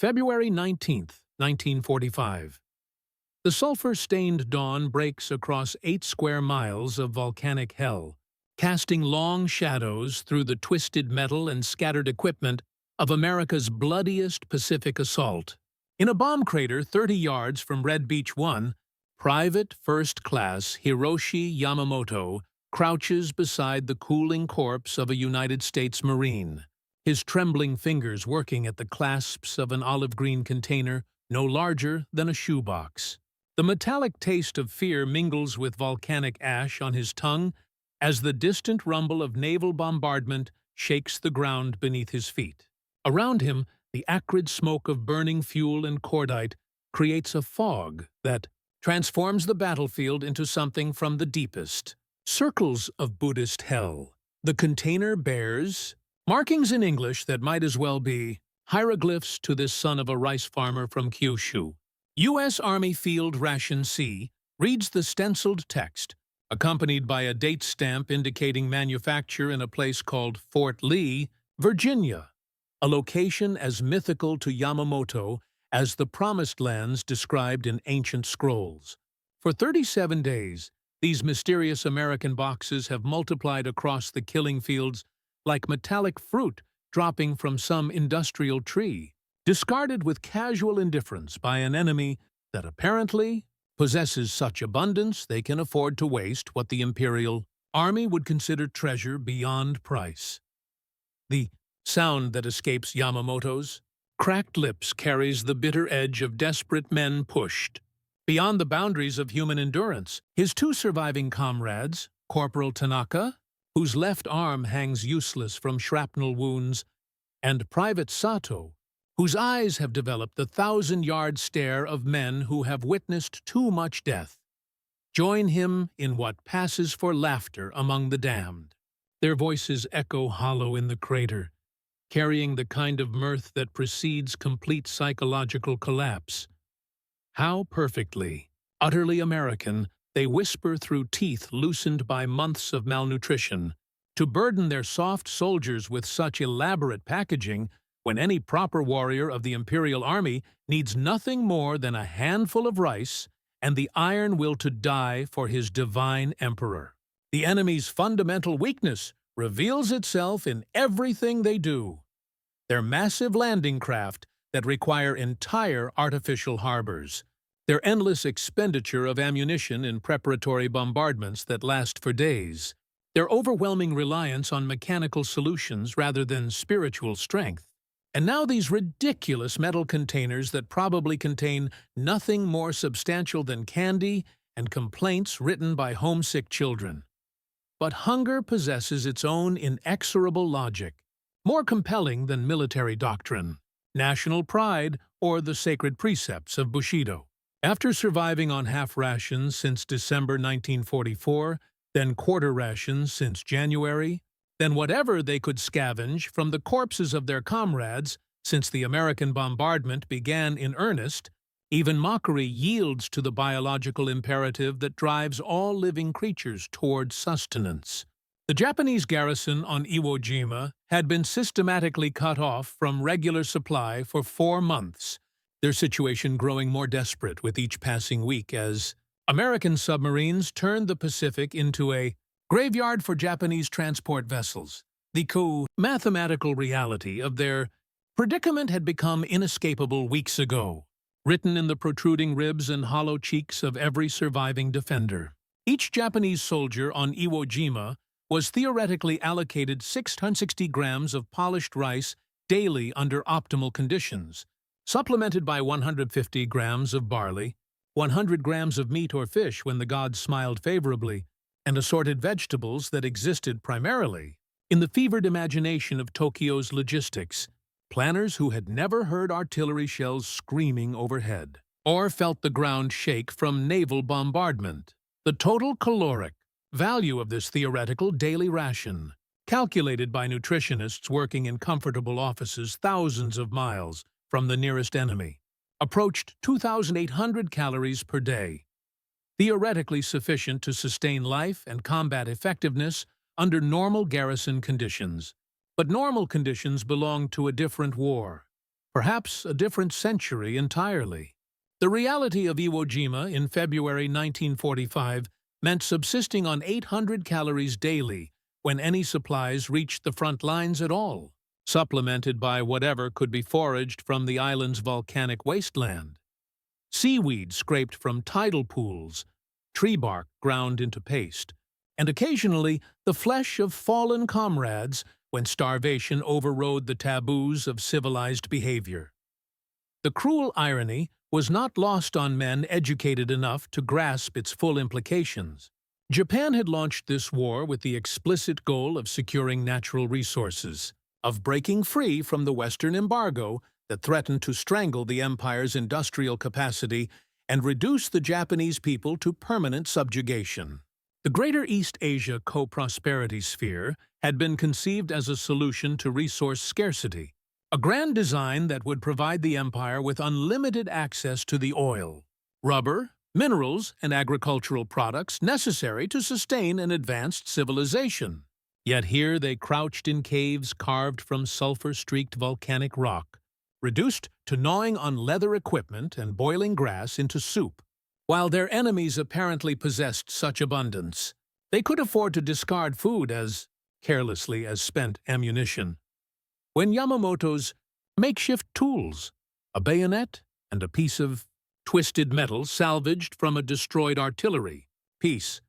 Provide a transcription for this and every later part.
February 19th, 1945. The sulfur-stained dawn breaks across 8 square miles of volcanic hell, casting long shadows through the twisted metal and scattered equipment of America's bloodiest Pacific assault. In a bomb crater 30 yards from Red Beach 1, Private First Class Hiroshi Yamamoto crouches beside the cooling corpse of a United States Marine, his trembling fingers working at the clasps of an olive-green container no larger than a shoebox. The metallic taste of fear mingles with volcanic ash on his tongue as the distant rumble of naval bombardment shakes the ground beneath his feet. Around him, the acrid smoke of burning fuel and cordite creates a fog that transforms the battlefield into something from the deepest circles of Buddhist hell. The container bears markings in English that might as well be hieroglyphs to this son of a rice farmer from Kyushu. U.S. Army Field Ration C reads the stenciled text, accompanied by a date stamp indicating manufacture in a place called Fort Lee, Virginia, a location as mythical to Yamamoto as the Promised Lands described in ancient scrolls. For 37 days, these mysterious American boxes have multiplied across the killing fields like metallic fruit dropping from some industrial tree, discarded with casual indifference by an enemy that apparently possesses such abundance they can afford to waste what the Imperial Army would consider treasure beyond price. The sound that escapes Yamamoto's cracked lips carries the bitter edge of desperate men pushed beyond the boundaries of human endurance. His 2 surviving comrades, Corporal Tanaka, whose left arm hangs useless from shrapnel wounds, and Private Sato, whose eyes have developed the 1,000-yard stare of men who have witnessed too much death, join him in what passes for laughter among the damned. Their voices echo hollow in the crater, carrying the kind of mirth that precedes complete psychological collapse. How perfectly, utterly American, they whisper through teeth loosened by months of malnutrition, to burden their soft soldiers with such elaborate packaging when any proper warrior of the Imperial Army needs nothing more than a handful of rice and the iron will to die for his divine emperor. The enemy's fundamental weakness reveals itself in everything they do. Their massive landing craft that require entire artificial harbors, their endless expenditure of ammunition in preparatory bombardments that last for days, their overwhelming reliance on mechanical solutions rather than spiritual strength. And now these ridiculous metal containers that probably contain nothing more substantial than candy and complaints written by homesick children. But hunger possesses its own inexorable logic, more compelling than military doctrine, national pride, or the sacred precepts of Bushido. After surviving on half rations since December 1944, then quarter rations since January, then whatever they could scavenge from the corpses of their comrades since the American bombardment began in earnest, even Mockery yields to the biological imperative that drives all living creatures toward sustenance. The Japanese garrison on Iwo Jima had been systematically cut off from regular supply for 4 months, their situation growing more desperate with each passing week as American submarines turned the Pacific into a graveyard for Japanese transport vessels. The mathematical reality of their predicament had become inescapable weeks ago, written in the protruding ribs and hollow cheeks of every surviving defender. Each Japanese soldier on Iwo Jima was theoretically allocated 660 grams of polished rice daily under optimal conditions, supplemented by 150 grams of barley, 100 grams of meat or fish when the gods smiled favorably, and assorted vegetables that existed primarily in the fevered imagination of Tokyo's logistics, planners who had never heard artillery shells screaming overhead, or felt the ground shake from naval bombardment. The total caloric value of this theoretical daily ration, calculated by nutritionists working in comfortable offices thousands of miles from the nearest enemy, approached 2,800 calories per day, theoretically sufficient to sustain life and combat effectiveness under normal garrison conditions. But normal conditions belonged to a different war. perhaps a different century entirely. The reality of Iwo Jima in February 1945 meant subsisting on 800 calories daily when any supplies reached the front lines at all, supplemented by whatever could be foraged from the island's volcanic wasteland. Seaweed scraped from tidal pools, tree bark ground into paste, and occasionally the flesh of fallen comrades when starvation overrode the taboos of civilized behavior. The cruel irony was not lost on men educated enough to grasp its full implications. Japan had launched this war with the explicit goal of securing natural resources, of breaking free from the Western embargo that threatened to strangle the empire's industrial capacity and reduce the Japanese people to permanent subjugation. The Greater East Asia Co-Prosperity Sphere had been conceived as a solution to resource scarcity, a grand design that would provide the empire with unlimited access to the oil, rubber, minerals, and agricultural products necessary to sustain an advanced civilization. Yet here they crouched in caves carved from sulfur-streaked volcanic rock, reduced to gnawing on leather equipment and boiling grass into soup. While their enemies apparently possessed such abundance, they could afford to discard food as carelessly as spent ammunition. When Yamamoto's makeshift tools, a bayonet and a piece of twisted metal salvaged from a destroyed artillery piece,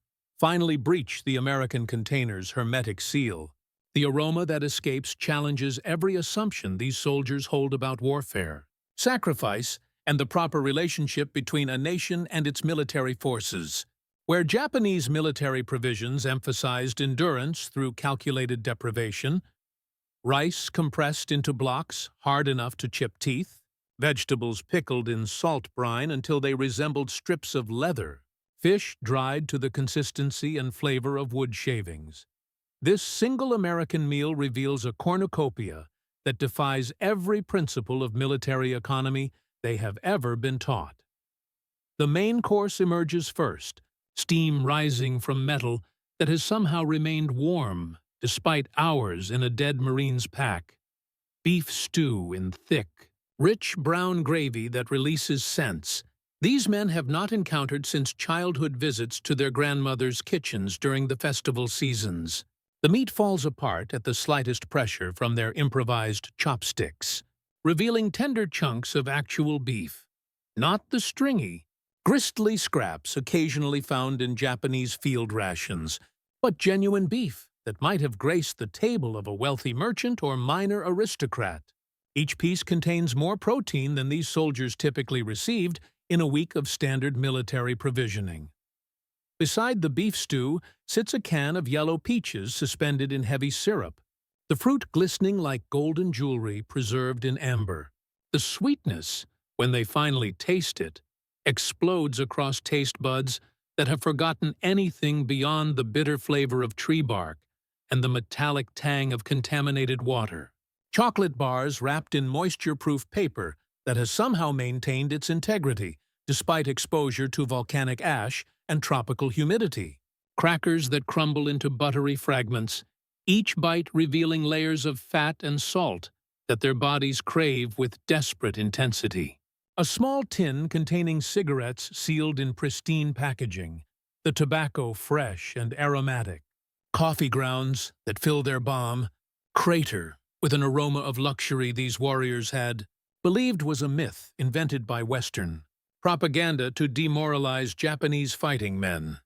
finally breach the American container's hermetic seal, the aroma that escapes challenges every assumption these soldiers hold about warfare, sacrifice, and the proper relationship between a nation and its military forces. Where Japanese military provisions emphasized endurance through calculated deprivation, rice compressed into blocks hard enough to chip teeth, vegetables pickled in salt brine until they resembled strips of leather, fish dried to the consistency and flavor of wood shavings. This single American meal reveals a cornucopia that defies every principle of military economy they have ever been taught. The main course emerges first, steam rising from metal that has somehow remained warm despite hours in a dead marine's pack. Beef stew in thick, rich brown gravy that releases scents these men have not encountered since childhood visits to their grandmother's kitchens during the festival seasons. The meat falls apart at the slightest pressure from their improvised chopsticks, revealing tender chunks of actual beef, not the stringy, gristly scraps occasionally found in Japanese field rations, but genuine beef that might have graced the table of a wealthy merchant or minor aristocrat. Each piece contains more protein than these soldiers typically received in a week of standard military provisioning. Beside the beef stew sits a can of yellow peaches suspended in heavy syrup, the fruit glistening like golden jewelry preserved in amber. The sweetness, when they finally taste it, explodes across taste buds that have forgotten anything beyond the bitter flavor of tree bark and the metallic tang of contaminated water. Chocolate bars wrapped in moisture-proof paper that has somehow maintained its integrity despite exposure to volcanic ash and tropical humidity. Crackers that crumble into buttery fragments, each bite revealing layers of fat and salt that their bodies crave with desperate intensity. A small tin containing cigarettes sealed in pristine packaging, the tobacco fresh and aromatic. Coffee grounds that fill their bomb, crater with an aroma of luxury these warriors had believed was a myth invented by Western propaganda to demoralize Japanese fighting men.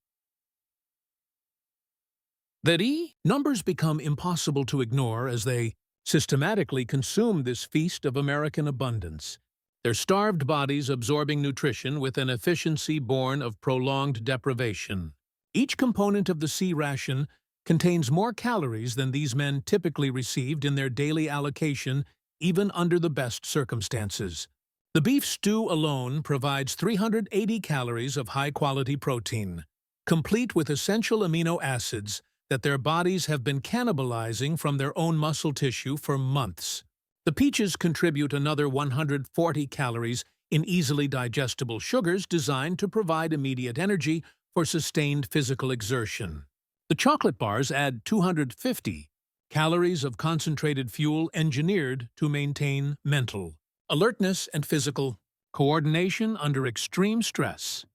Numbers become impossible to ignore as they systematically consume this feast of American abundance, their starved bodies absorbing nutrition with an efficiency born of prolonged deprivation. Each component of the C-Ration contains more calories than these men typically received in their daily allocation, even under the best circumstances. The beef stew alone provides 380 calories of high-quality protein, complete with essential amino acids that their bodies have been cannibalizing from their own muscle tissue for months. The peaches contribute another 140 calories in easily digestible sugars designed to provide immediate energy for sustained physical exertion. The chocolate bars add 250 calories of concentrated fuel engineered to maintain mental alertness and physical coordination under extreme stress.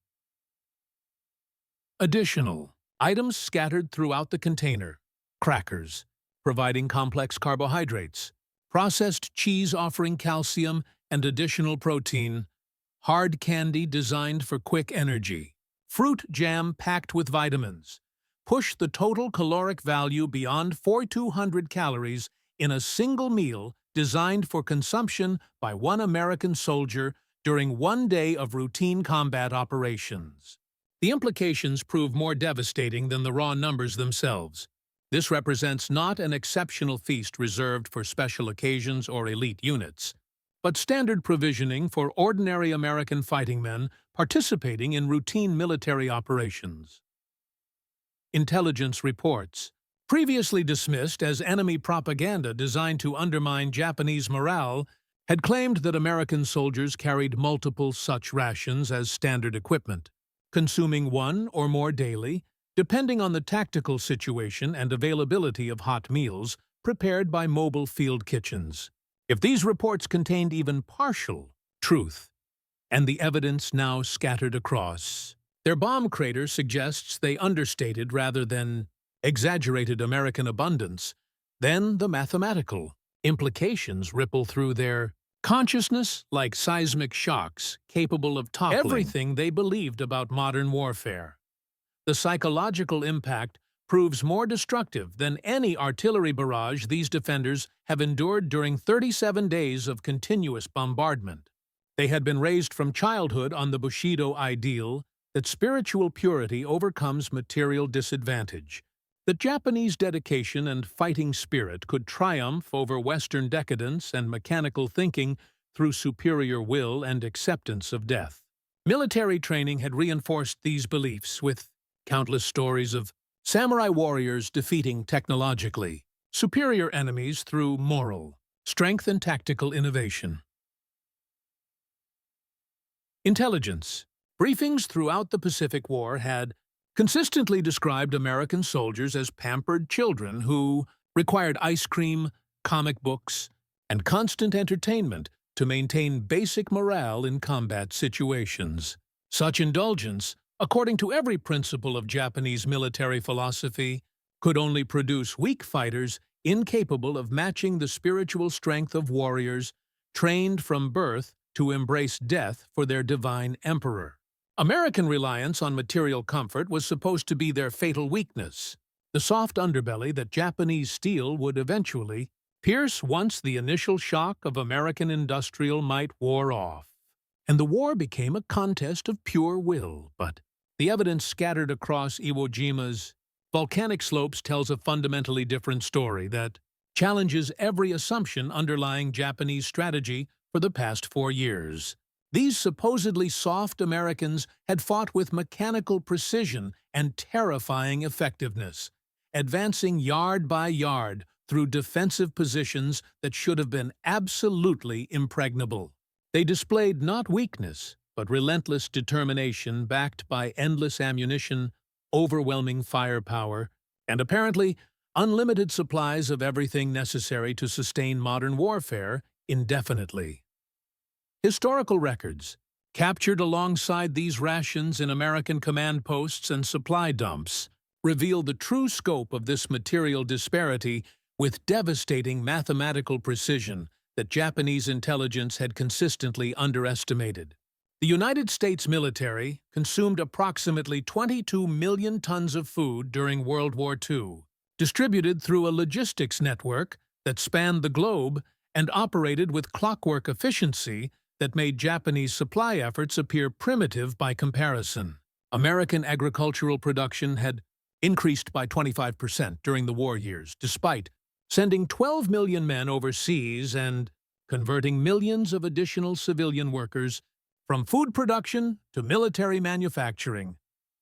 Additional items scattered throughout the container: crackers, providing complex carbohydrates; processed cheese offering calcium and additional protein; hard candy designed for quick energy; fruit jam packed with vitamins. Push the total caloric value beyond 4,200 calories in a single meal designed for consumption by one American soldier during one day of routine combat operations. The implications prove more devastating than the raw numbers themselves. This represents not an exceptional feast reserved for special occasions or elite units, but standard provisioning for ordinary American fighting men participating in routine military operations. Intelligence reports, previously dismissed as enemy propaganda designed to undermine Japanese morale, had claimed that American soldiers carried multiple such rations as standard equipment, consuming one or more daily, depending on the tactical situation and availability of hot meals prepared by mobile field kitchens. If these reports contained even partial truth, and the evidence now scattered across, their bomb crater suggests they understated rather than exaggerated American abundance, then the mathematical implications ripple through their consciousness like seismic shocks capable of toppling everything they believed about modern warfare. The psychological impact proves more destructive than any artillery barrage these defenders have endured during 37 days of continuous bombardment. They had been raised from childhood on the Bushido ideal that spiritual purity overcomes material disadvantage, that Japanese dedication and fighting spirit could triumph over Western decadence and mechanical thinking through superior will and acceptance of death. Military training had reinforced these beliefs with countless stories of samurai warriors defeating technologically superior enemies through moral strength and tactical innovation. Intelligence. Briefings throughout the Pacific War had consistently described American soldiers as pampered children who required ice cream, comic books, and constant entertainment to maintain basic morale in combat situations. Such indulgence, according to every principle of Japanese military philosophy, could only produce weak fighters incapable of matching the spiritual strength of warriors trained from birth to embrace death for their divine emperor. American reliance on material comfort was supposed to be their fatal weakness, the soft underbelly that Japanese steel would eventually pierce once the initial shock of American industrial might wore off. And the war became a contest of pure will, but the evidence scattered across Iwo Jima's volcanic slopes tells a fundamentally different story that challenges every assumption underlying Japanese strategy for the past 4 years. These supposedly soft Americans had fought with mechanical precision and terrifying effectiveness, advancing yard by yard through defensive positions that should have been absolutely impregnable. They displayed not weakness, but relentless determination backed by endless ammunition, overwhelming firepower, and apparently unlimited supplies of everything necessary to sustain modern warfare indefinitely. Historical records, captured alongside these rations in American command posts and supply dumps, reveal the true scope of this material disparity with devastating mathematical precision that Japanese intelligence had consistently underestimated. The United States military consumed approximately 22 million tons of food during World War II, distributed through a logistics network that spanned the globe and operated with clockwork efficiency that made Japanese supply efforts appear primitive by comparison. American agricultural production had increased by 25% during the war years, despite sending 12 million men overseas and converting millions of additional civilian workers from food production to military manufacturing.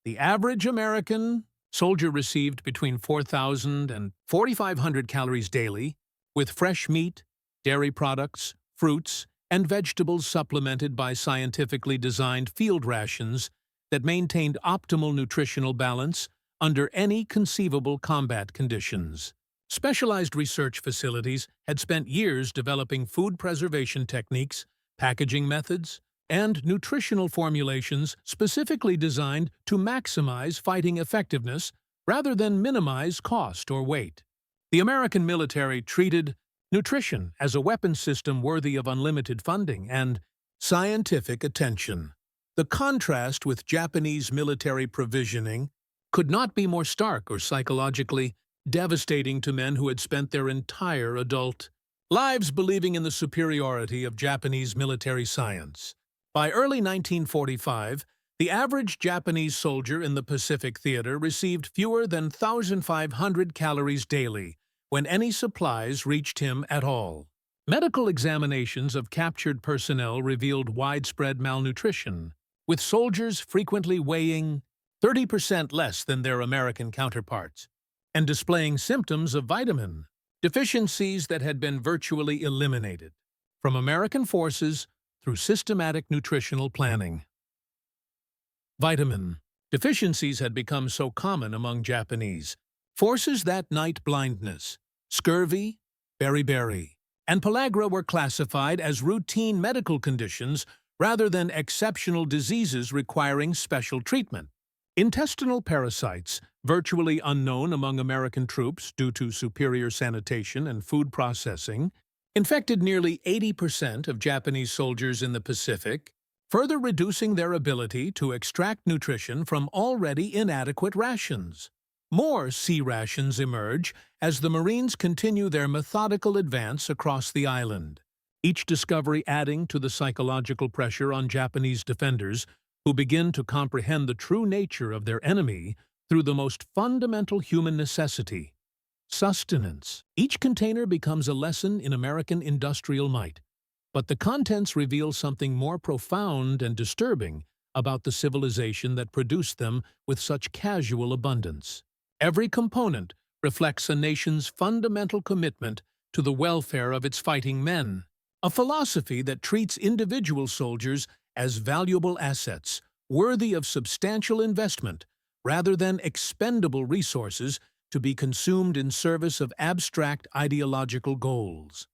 The average American soldier received between 4,000 and 4,500 calories daily, with fresh meat, dairy products, fruits, and vegetables supplemented by scientifically designed field rations that maintained optimal nutritional balance under any conceivable combat conditions. Specialized research facilities had spent years developing food preservation techniques packaging methods, and nutritional formulations specifically designed to maximize fighting effectiveness rather than minimize cost or weight. The American military treated nutrition as a weapons system worthy of unlimited funding and scientific attention. The contrast with Japanese military provisioning could not be more stark or psychologically devastating to men who had spent their entire adult lives believing in the superiority of Japanese military science. By early 1945, the average Japanese soldier in the Pacific Theater received fewer than 1,500 calories daily when any supplies reached him at all. Medical examinations of captured personnel revealed widespread malnutrition, with soldiers frequently weighing 30% less than their American counterparts and displaying symptoms of vitamin deficiencies that had been virtually eliminated from American forces through systematic nutritional planning. Vitamin deficiencies had become so common among Japanese forces that night blindness, scurvy, beriberi, and pellagra were classified as routine medical conditions rather than exceptional diseases requiring special treatment. Intestinal parasites, virtually unknown among American troops due to superior sanitation and food processing, infected nearly 80% of Japanese soldiers in the Pacific, further reducing their ability to extract nutrition from already inadequate rations. More sea rations emerge as the Marines continue their methodical advance across the island, each discovery adding to the psychological pressure on Japanese defenders who begin to comprehend the true nature of their enemy through the most fundamental human necessity, sustenance. Each container becomes a lesson in American industrial might, but the contents reveal something more profound and disturbing about the civilization that produced them with such casual abundance. Every component reflects a nation's fundamental commitment to the welfare of its fighting men, a philosophy that treats individual soldiers as valuable assets, worthy of substantial investment, rather than expendable resources to be consumed in service of abstract ideological goals.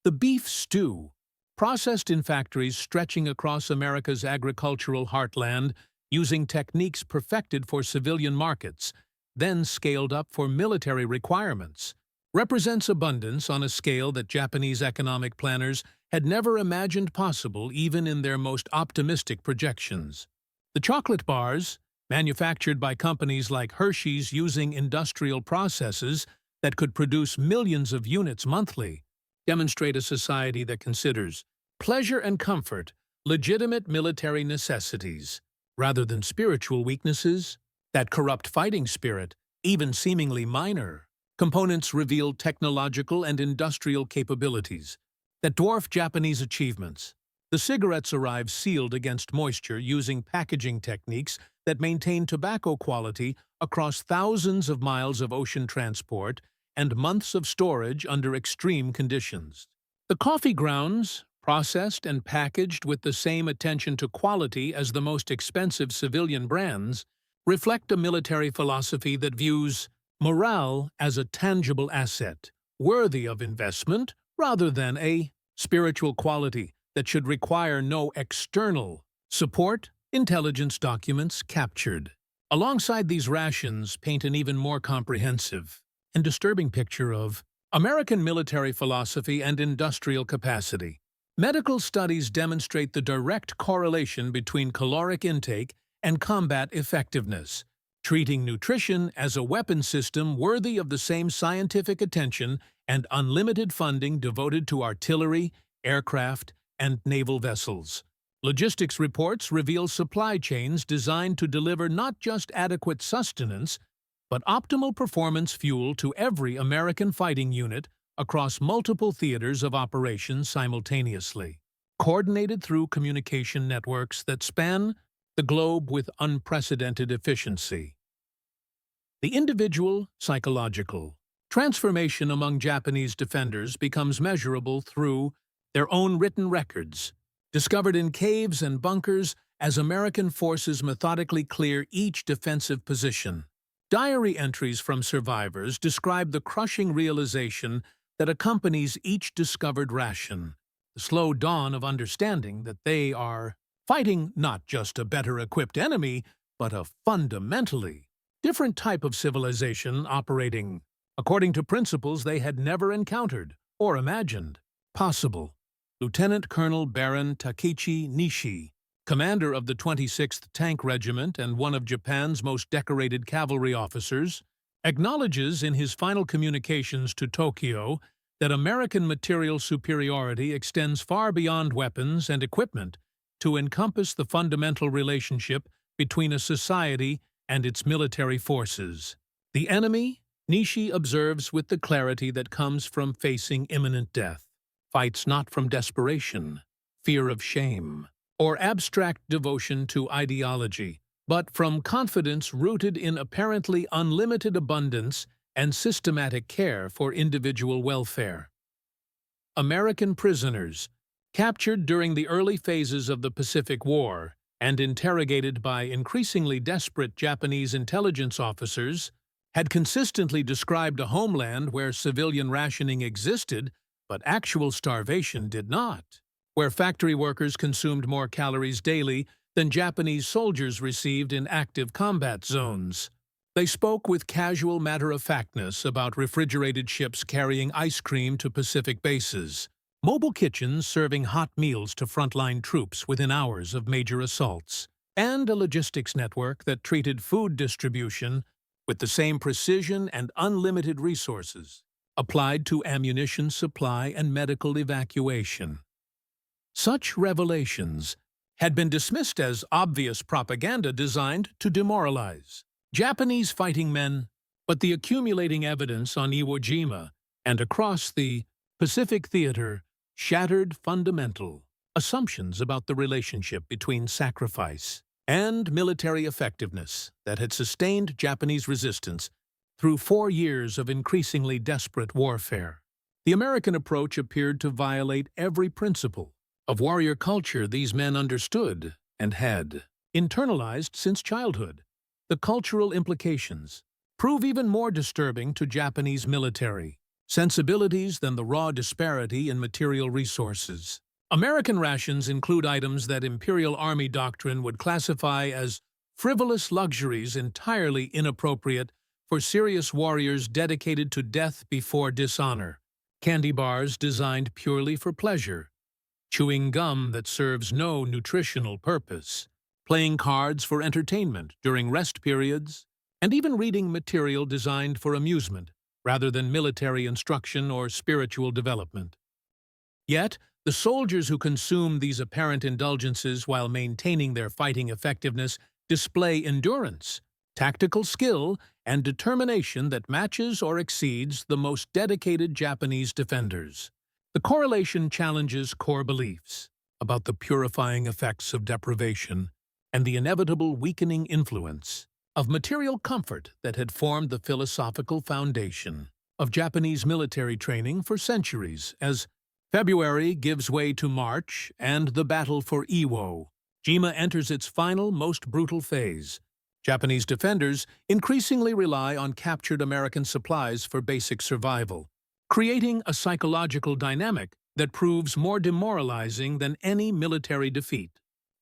The beef stew, processed in factories stretching across America's agricultural heartland using techniques perfected for civilian markets, then scaled up for military requirements, represents abundance on a scale that Japanese economic planners had never imagined possible even in their most optimistic projections. The chocolate bars, manufactured by companies like Hershey's using industrial processes that could produce millions of units monthly, demonstrate a society that considers pleasure and comfort legitimate military necessities rather than spiritual weaknesses that corrupt fighting spirit, even seemingly minor. Components reveal technological and industrial capabilities that dwarf Japanese achievements. The cigarettes arrive sealed against moisture using packaging techniques that maintain tobacco quality across thousands of miles of ocean transport and months of storage under extreme conditions. The coffee grounds, processed and packaged with the same attention to quality as the most expensive civilian brands, reflect a military philosophy that views morale as a tangible asset, worthy of investment rather than a spiritual quality that should require no external support. Intelligence documents captured alongside these rations paint an even more comprehensive and disturbing picture of American military philosophy and industrial capacity. Medical studies demonstrate the direct correlation between caloric intake and combat effectiveness, treating nutrition as a weapon system worthy of the same scientific attention and unlimited funding devoted to artillery, aircraft, and naval vessels. Logistics reports reveal supply chains designed to deliver not just adequate sustenance, but optimal performance fuel to every American fighting unit across multiple theaters of operations simultaneously, coordinated through communication networks that span the globe with unprecedented efficiency. The individual, psychological transformation among Japanese defenders becomes measurable through their own written records, discovered in caves and bunkers as American forces methodically clear each defensive position. Diary entries from survivors describe the crushing realization that accompanies each discovered ration. the slow dawn of understanding that they are fighting not just a better-equipped enemy, but a fundamentally different type of civilization operating according to principles they had never encountered or imagined possible. Lieutenant Colonel Baron Takechi Nishi, commander of the 26th Tank Regiment and one of Japan's most decorated cavalry officers, acknowledges in his final communications to Tokyo that American material superiority extends far beyond weapons and equipment to encompass the fundamental relationship between a society and its military forces. The enemy, Nishi observes with the clarity that comes from facing imminent death, fights not from desperation, fear of shame, or abstract devotion to ideology, but from confidence rooted in apparently unlimited abundance and systematic care for individual welfare. American prisoners, captured during the early phases of the Pacific War and interrogated by increasingly desperate Japanese intelligence officers, had consistently described a homeland where civilian rationing existed, but actual starvation did not, where factory workers consumed more calories daily than Japanese soldiers received in active combat zones. They spoke with casual matter-of-factness about refrigerated ships carrying ice cream to Pacific bases, mobile kitchens serving hot meals to frontline troops within hours of major assaults, and a logistics network that treated food distribution with the same precision and unlimited resources applied to ammunition supply and medical evacuation. Such revelations had been dismissed as obvious propaganda designed to demoralize Japanese fighting men, but the accumulating evidence on Iwo Jima and across the Pacific theater shattered fundamental assumptions about the relationship between sacrifice and military effectiveness that had sustained Japanese resistance through 4 years of increasingly desperate warfare. The American approach appeared to violate every principle of warrior culture these men understood and had internalized since childhood. The cultural implications prove even more disturbing to Japanese military sensibilities than the raw disparity in material resources. American rations include items that Imperial Army doctrine would classify as frivolous luxuries entirely inappropriate for serious warriors dedicated to death before dishonor. Candy bars designed purely for pleasure, chewing gum that serves no nutritional purpose, playing cards for entertainment during rest periods, and even reading material designed for amusement rather than military instruction or spiritual development. Yet, the soldiers who consume these apparent indulgences while maintaining their fighting effectiveness display endurance, tactical skill, and determination that matches or exceeds the most dedicated Japanese defenders. The correlation challenges core beliefs about the purifying effects of deprivation and the inevitable weakening influence of material comfort that had formed the philosophical foundation of Japanese military training for centuries. As February gives way to March and the battle for Iwo Jima enters its final, most brutal phase, Japanese defenders increasingly rely on captured American supplies for basic survival, creating a psychological dynamic that proves more demoralizing than any military defeat.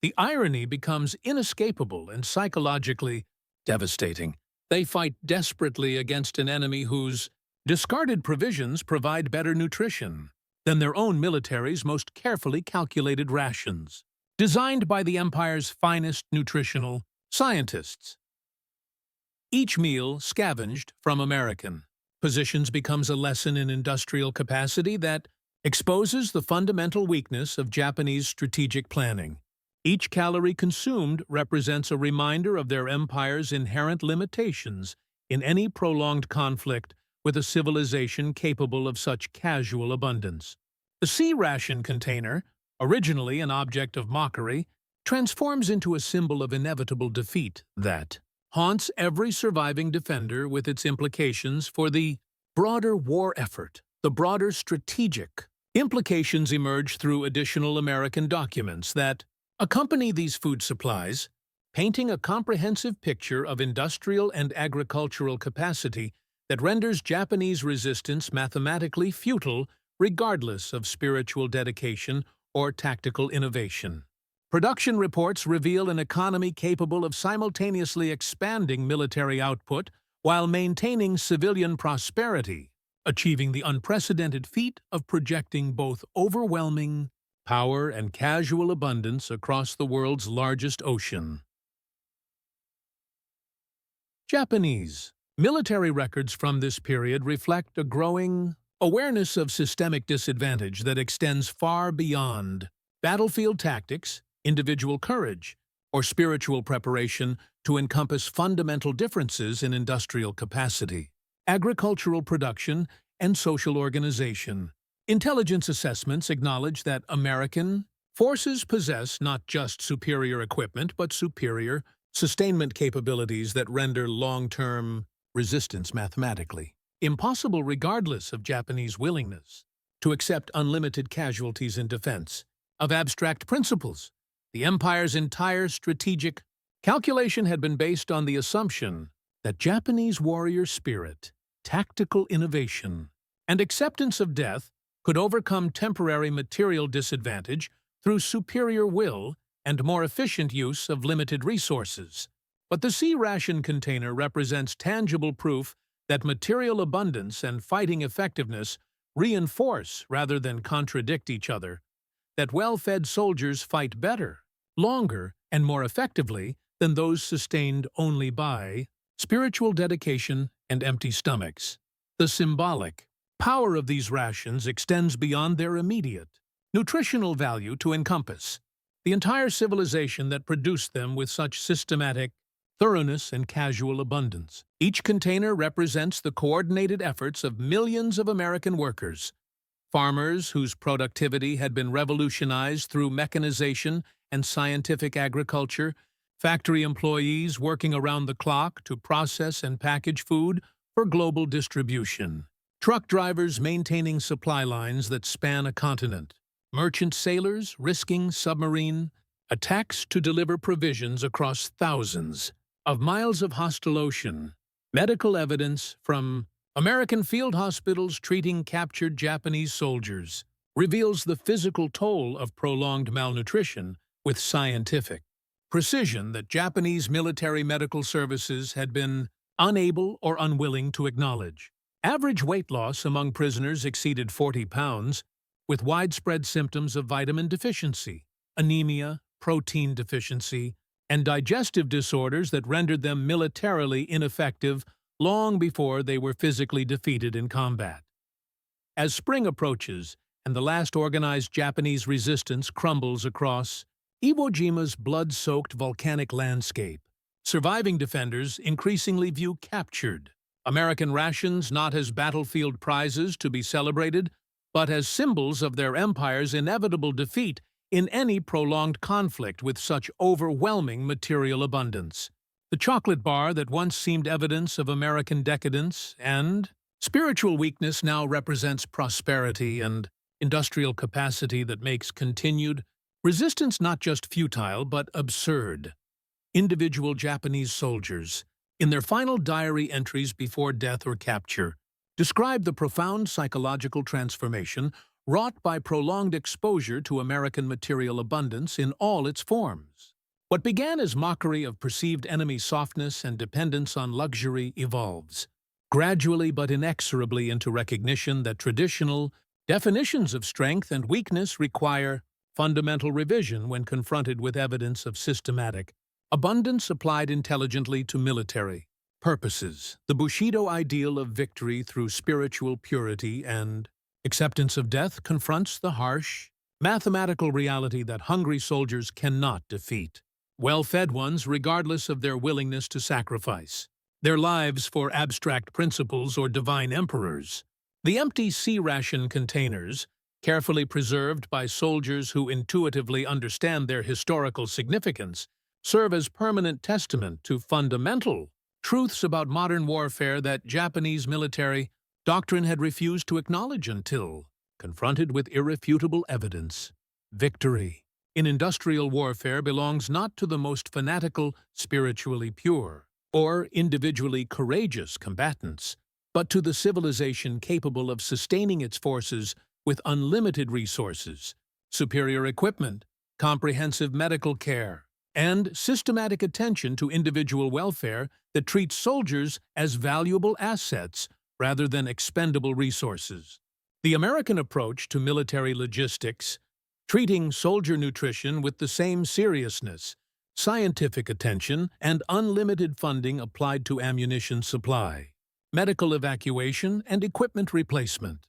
The irony becomes inescapable and psychologically devastating. They fight desperately against an enemy whose discarded provisions provide better nutrition than their own military's most carefully calculated rations, designed by the Empire's finest nutritional scientists. Each meal scavenged from American positions becomes a lesson in industrial capacity that exposes the fundamental weakness of Japanese strategic planning. Each calorie consumed represents a reminder of their empire's inherent limitations in any prolonged conflict with a civilization capable of such casual abundance. The C-Ration container, originally an object of mockery, transforms into a symbol of inevitable defeat that haunts every surviving defender with its implications for the broader war effort. The broader strategic implications emerge through additional American documents that accompany these food supplies, painting a comprehensive picture of industrial and agricultural capacity that renders Japanese resistance mathematically futile regardless of spiritual dedication or tactical innovation. Production reports reveal an economy capable of simultaneously expanding military output while maintaining civilian prosperity, achieving the unprecedented feat of projecting both overwhelming power and casual abundance across the world's largest ocean. Japanese military records from this period reflect a growing awareness of systemic disadvantage that extends far beyond battlefield tactics, individual courage, or spiritual preparation to encompass fundamental differences in industrial capacity, agricultural production, and social organization. Intelligence assessments acknowledge that American forces possess not just superior equipment but superior sustainment capabilities that render long-term resistance mathematically impossible regardless of Japanese willingness to accept unlimited casualties in defense of abstract principles. The empire's entire strategic calculation had been based on the assumption that Japanese warrior spirit, tactical innovation, and acceptance of death could overcome temporary material disadvantage through superior will and more efficient use of limited resources. But the C-Ration container represents tangible proof that material abundance and fighting effectiveness reinforce rather than contradict each other, that well-fed soldiers fight better, longer, and more effectively than those sustained only by spiritual dedication and empty stomachs. The symbolic power of these rations extends beyond their immediate nutritional value to encompass the entire civilization that produced them with such systematic thoroughness and casual abundance. Each container represents the coordinated efforts of millions of American workers, farmers whose productivity had been revolutionized through mechanization and scientific agriculture, factory employees working around the clock to process and package food for global distribution, truck drivers maintaining supply lines that span a continent, merchant sailors risking submarine attacks to deliver provisions across thousands of miles of hostile ocean. Medical evidence from American field hospitals treating captured Japanese soldiers reveals the physical toll of prolonged malnutrition with scientific precision that Japanese military medical services had been unable or unwilling to acknowledge. Average weight loss among prisoners exceeded 40 pounds, with widespread symptoms of vitamin deficiency, anemia, protein deficiency, and digestive disorders that rendered them militarily ineffective long before they were physically defeated in combat. As spring approaches and the last organized Japanese resistance crumbles across Iwo Jima's blood-soaked volcanic landscape, surviving defenders increasingly view captured American rations not as battlefield prizes to be celebrated, but as symbols of their empire's inevitable defeat in any prolonged conflict with such overwhelming material abundance. The chocolate bar that once seemed evidence of American decadence and spiritual weakness now represents prosperity and industrial capacity that makes continued resistance not just futile but absurd. Individual Japanese soldiers, in their final diary entries before death or capture, describe the profound psychological transformation wrought by prolonged exposure to American material abundance in all its forms. What began as mockery of perceived enemy softness and dependence on luxury evolves, gradually but inexorably, into recognition that traditional definitions of strength and weakness require fundamental revision when confronted with evidence of systematic abundance applied intelligently to military purposes. The Bushido ideal of victory through spiritual purity and acceptance of death confronts the harsh, mathematical reality that hungry soldiers cannot defeat well-fed ones regardless of their willingness to sacrifice their lives for abstract principles or divine emperors. The empty C-Ration containers, carefully preserved by soldiers who intuitively understand their historical significance, serve as permanent testament to fundamental truths about modern warfare that Japanese military doctrine had refused to acknowledge until confronted with irrefutable evidence. Victory in industrial warfare belongs not to the most fanatical, spiritually pure, or individually courageous combatants, but to the civilization capable of sustaining its forces with unlimited resources, superior equipment, comprehensive medical care, and systematic attention to individual welfare that treats soldiers as valuable assets rather than expendable resources. The American approach to military logistics, treating soldier nutrition with the same seriousness, scientific attention, and unlimited funding applied to ammunition supply, medical evacuation, and equipment replacement,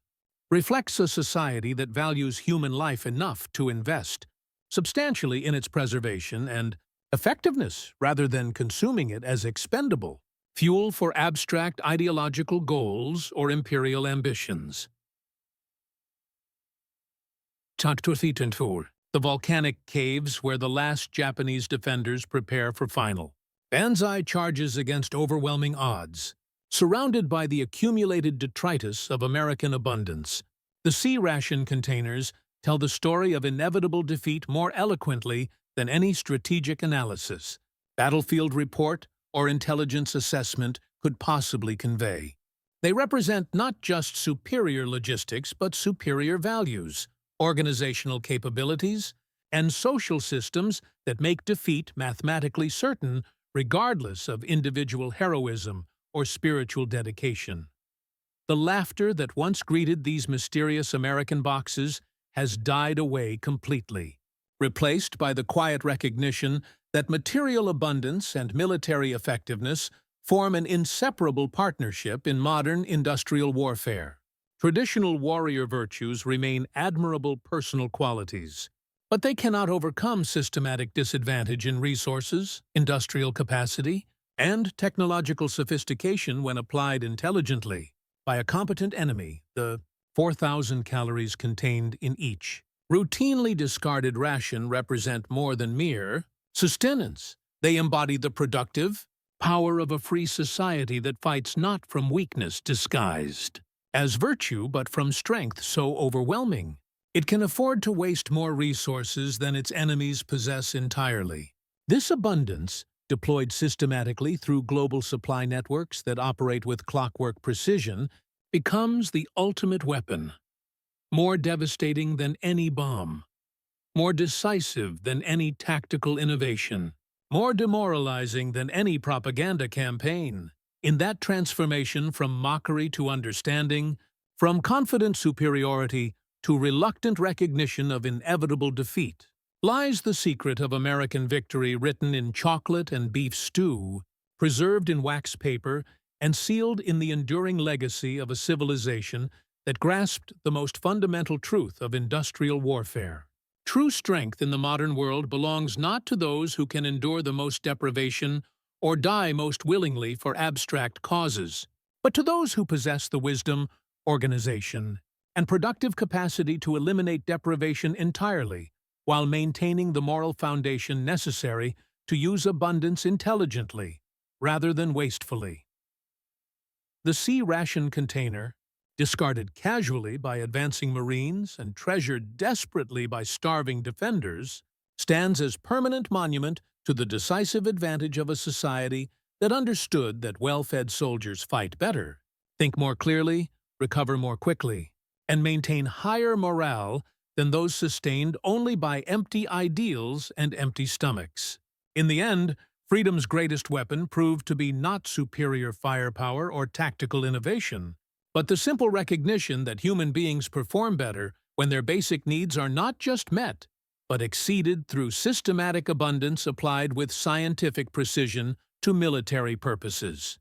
reflects a society that values human life enough to invest substantially in its preservation and effectiveness rather than consuming it as expendable fuel for abstract ideological goals or imperial ambitions. The volcanic caves where the last Japanese defenders prepare for final banzai charges against overwhelming odds. Surrounded by the accumulated detritus of American abundance, the C-Ration containers tell the story of inevitable defeat more eloquently than any strategic analysis, battlefield report, or intelligence assessment could possibly convey. They represent not just superior logistics but superior values, organizational capabilities, and social systems that make defeat mathematically certain regardless of individual heroism or spiritual dedication. The laughter that once greeted these mysterious American boxes has died away completely, replaced by the quiet recognition that material abundance and military effectiveness form an inseparable partnership in modern industrial warfare. Traditional warrior virtues remain admirable personal qualities, but they cannot overcome systematic disadvantage in resources, industrial capacity, and technological sophistication when applied intelligently by a competent enemy. The 4,000 calories contained in each routinely discarded ration represent more than mere sustenance. They embody the productive power of a free society that fights not from weakness disguised as virtue but from strength so overwhelming it can afford to waste more resources than its enemies possess entirely. This abundance, deployed systematically through global supply networks that operate with clockwork precision, becomes the ultimate weapon. More devastating than any bomb, more decisive than any tactical innovation, more demoralizing than any propaganda campaign. In that transformation from mockery to understanding, from confident superiority to reluctant recognition of inevitable defeat, lies the secret of American victory written in chocolate and beef stew, preserved in wax paper, and sealed in the enduring legacy of a civilization that grasped the most fundamental truth of industrial warfare. True strength in the modern world belongs not to those who can endure the most deprivation or die most willingly for abstract causes, but to those who possess the wisdom, organization, and productive capacity to eliminate deprivation entirely, while maintaining the moral foundation necessary to use abundance intelligently, rather than wastefully. The C-Ration container, discarded casually by advancing Marines and treasured desperately by starving defenders, stands as permanent monument to the decisive advantage of a society that understood that well-fed soldiers fight better, think more clearly, recover more quickly, and maintain higher morale than those sustained only by empty ideals and empty stomachs. In the end, freedom's greatest weapon proved to be not superior firepower or tactical innovation, but the simple recognition that human beings perform better when their basic needs are not just met, but exceeded through systematic abundance applied with scientific precision to military purposes.